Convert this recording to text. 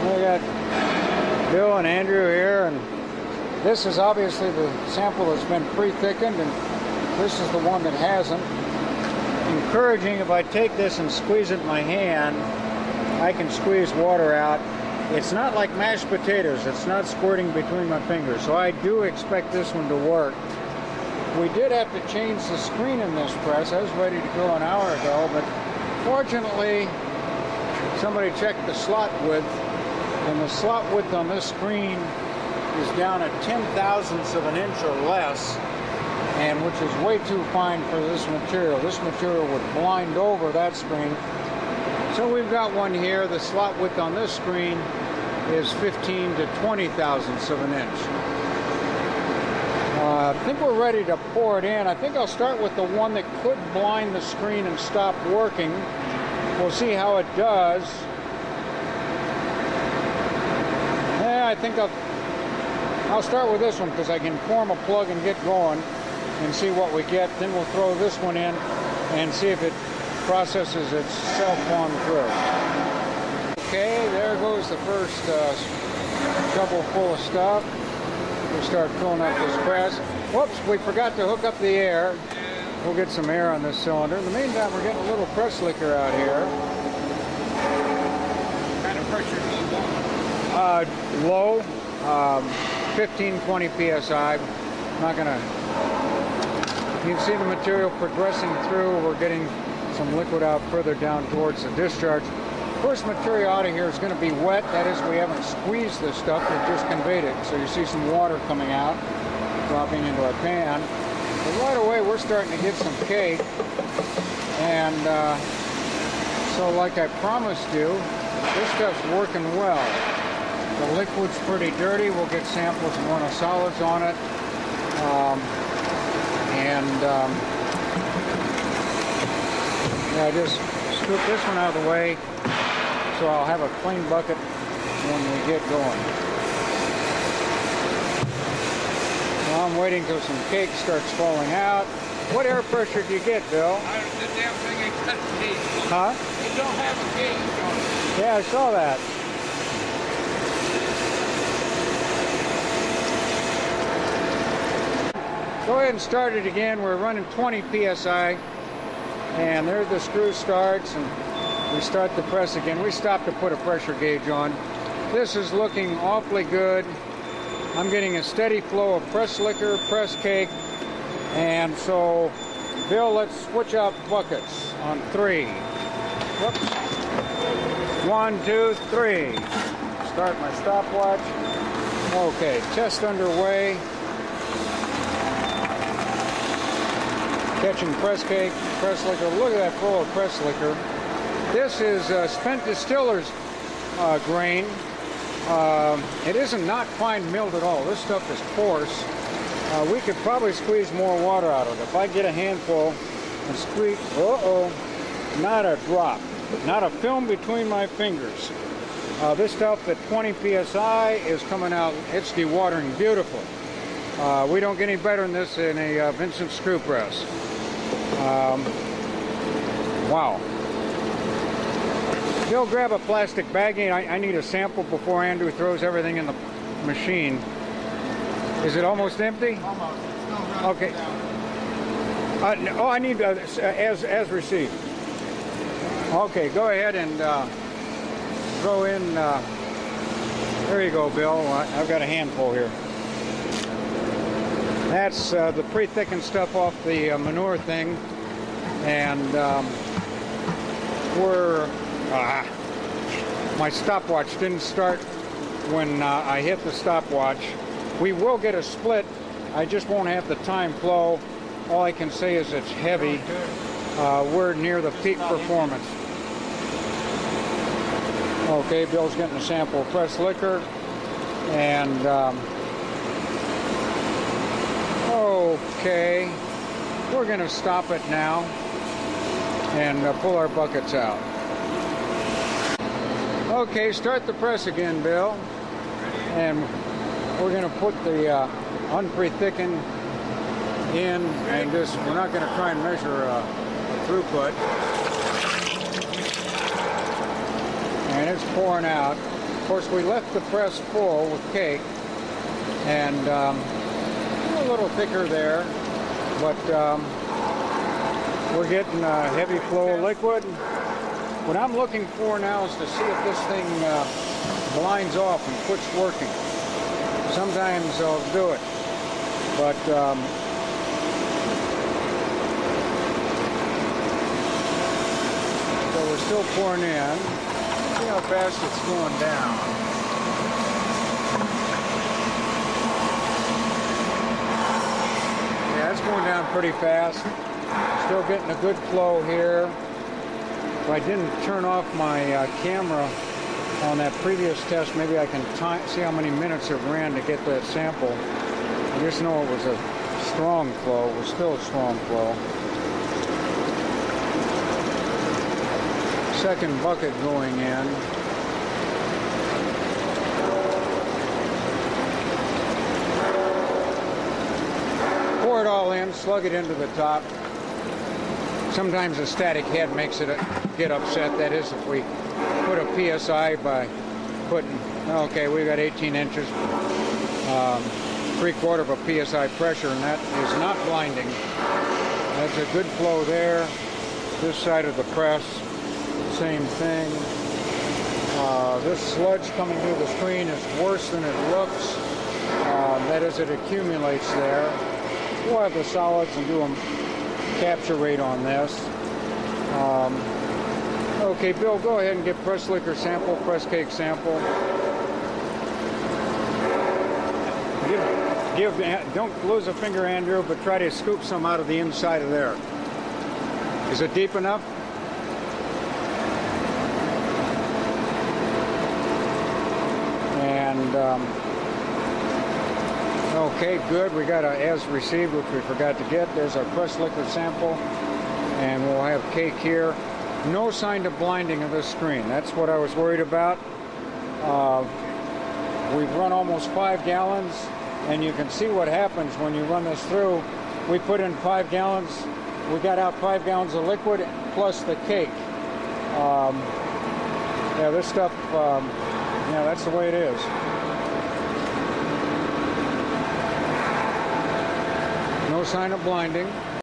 We got Bill and Andrew here, and this is obviously the sample that's been pre-thickened, and this is the one that hasn't. Encouraging, if I take this and squeeze it in my hand, I can squeeze water out. It's not like mashed potatoes. It's not squirting between my fingers, so I do expect this one to work. We did have to change the screen in this press. I was ready to go an hour ago, but fortunately, somebody checked the slot width, and the slot width on this screen is down at 10,000ths of an inch or less, and which is way too fine for this material. This material would blind over that screen. So we've got one here. The slot width on this screen is 15 to 20 thousandths of an inch. I think we're ready to pour it in. I think I'll start with the one that could blind the screen and stop working. We'll see how it does. Yeah, I think I'll start with this one because I can form a plug and get going and see what we get. Then we'll throw this one in and see if it processes itself on through. Okay, there goes the first shovel full of stuff. We start filling up this press. Whoops, we forgot to hook up the air. We'll get some air on this cylinder. In the meantime, we're getting a little press liquor out here. What kind of pressure do you want? Low, 15-20 psi. Not gonna. You can see the material progressing through. We're getting some liquid out further down towards the discharge. First material out of here is going to be wet. That is, we haven't squeezed this stuff, we've just conveyed it. So you see some water coming out, dropping into our pan. But right away we're starting to get some cake. And so like I promised you, this stuff's working well. The liquid's pretty dirty. We'll get samples and run a solids on it. Yeah, just scoop this one out of the way so I'll have a clean bucket when we get going. Well, I'm waiting till some cake starts falling out. What air pressure do you get, Bill? The damn thing ain't got a gauge. Huh? It don't have a gauge on it. Yeah, I saw that. Go ahead and start it again. We're running 20 psi. And there the screw starts, and we start the press again. We stopped to put a pressure gauge on. This is looking awfully good. I'm getting a steady flow of press liquor, press cake, and so, Bill, let's switch out buckets on 3. Whoops. 1, 2, 3. Start my stopwatch. Okay, test underway. Catching press cake, press liquor. Look at that flow of press liquor. This is spent distiller's grain. It isn't not fine milled at all. This stuff is coarse. We could probably squeeze more water out of it. If I get a handful and squeeze, not a drop, not a film between my fingers. This stuff at 20 psi is coming out. It's dewatering beautifully. We don't get any better than this in a Vincent screw press. Wow. Bill, grab a plastic baggie. I need a sample before Andrew throws everything in the machine. Is it almost empty? Almost. Okay. Oh, I need as received. Okay, go ahead and throw in. There you go, Bill. I've got a handful here. That's the pre-thickened stuff off the manure thing, and my stopwatch didn't start when I hit the stopwatch. We will get a split. I just won't have the time flow. All I can say is it's heavy. We're near the peak performance. Okay, Bill's getting a sample of pressed liquor, and okay, we're going to stop it now and pull our buckets out. Okay, start the press again, Bill. And we're going to put the unpre-thickened in, and just, we're not going to try and measure throughput. And it's pouring out. Of course, we left the press full with cake, and a little thicker there, but we're getting a heavy flow of liquid. What I'm looking for now is to see if this thing blinds off and quits working. Sometimes I'll do it, but so we're still pouring in. See how fast it's going down. Yeah, it's going down pretty fast. Still getting a good flow here. If I didn't turn off my camera on that previous test, maybe I can see how many minutes it ran to get that sample. I just know it was a strong flow. It was still a strong flow. Second bucket going in. Pour it all in, slug it into the top. Sometimes a static head makes it get upset. That is, if we put a PSI by putting, okay, we got 18 inches, 3/4 of a PSI pressure, and that is not blinding. That's a good flow there. This side of the press, same thing. This sludge coming through the screen is worse than it looks. That is, it accumulates there. We'll have the solids and do a capture rate on this. Okay, Bill, go ahead and get press liquor sample, press cake sample. Don't lose a finger, Andrew, but try to scoop some out of the inside of there. Is it deep enough? And okay, good. We got a as received, which we forgot to get. There's our press liquor sample, and we'll have cake here. No sign of blinding of this screen. That's what I was worried about. We've run almost 5 gallons, and you can see what happens when you run this through. We put in 5 gallons. We got out 5 gallons of liquid plus the cake. Yeah, this stuff, yeah, that's the way it is. No sign of blinding.